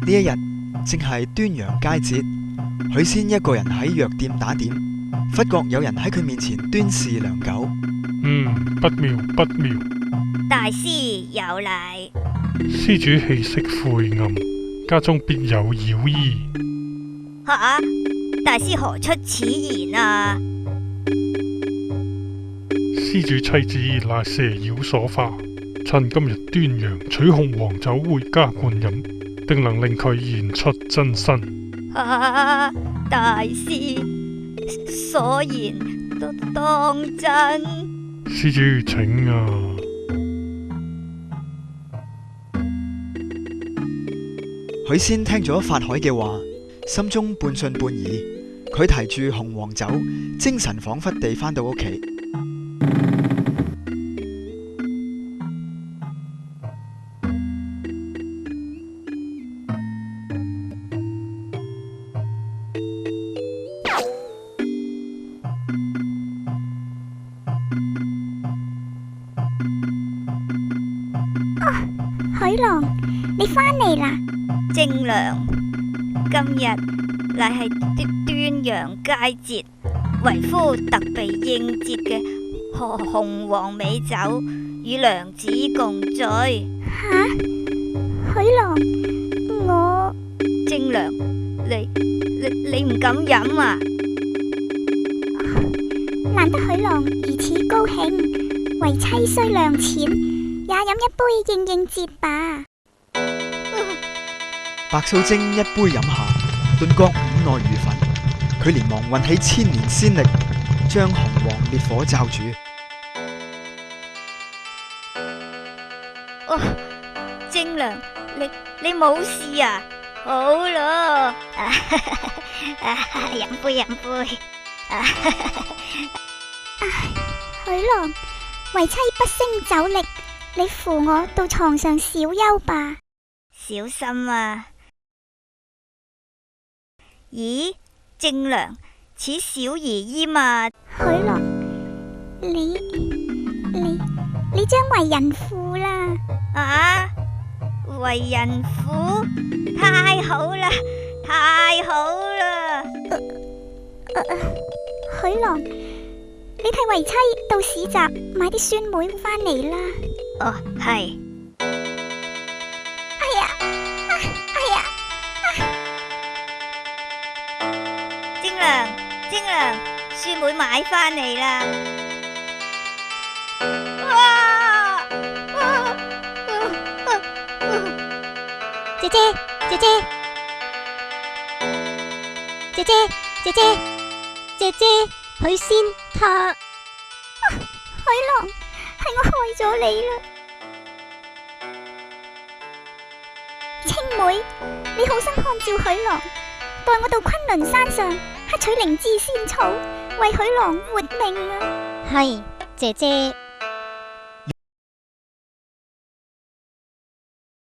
呢一日正係端陽佳節，許仙一個人喺藥店打點，忽覺有人喺佢面前端視良久。不妙不妙，大師有禮。施主氣色晦暗，家中必有妖異。吓！大師何出此言啊？施主妻子乃蛇妖所化，趁今日端陽取紅黃酒回家灌飲，定能令佢現出真身。大師所言都當真？施主請啊！許仙聽咗法海嘅話，心中半信半疑。佢提住紅黃酒，精神恍惚地返到屋企。許郎，你返嚟啦！正良，今日乃係端陽佳節，為夫特備應節嘅紅黃美酒，與娘子共醉。吓？許郎，我正良，你唔敢飲啊？難得許郎如此高興，為妻雖量淺，也飲一杯應應節吧。白素貞一杯飲下，頓覺五內如焚。佢連忙運起千年仙力，將紅黃烈火罩住。正良，你冇事啊？好咯，飲杯飲杯。許郎，為妻不勝酒力，你扶我到床上小休吧。小心啊！咦，正良，此小兒衣嘛？許郎，你將為人婦啦！啊，為人婦，太好啦，太好啦！許郎，你替為妻到市集買啲酸梅返嚟啦。哦，係。哎呀！正良，酸梅買返嚟啦！姐姐，許仙他許郎，係我害咗你啦！青梅，你好生看照許郎，代我到昆崙山上克取靈芝仙草，為許郎活命啊！係，姐姐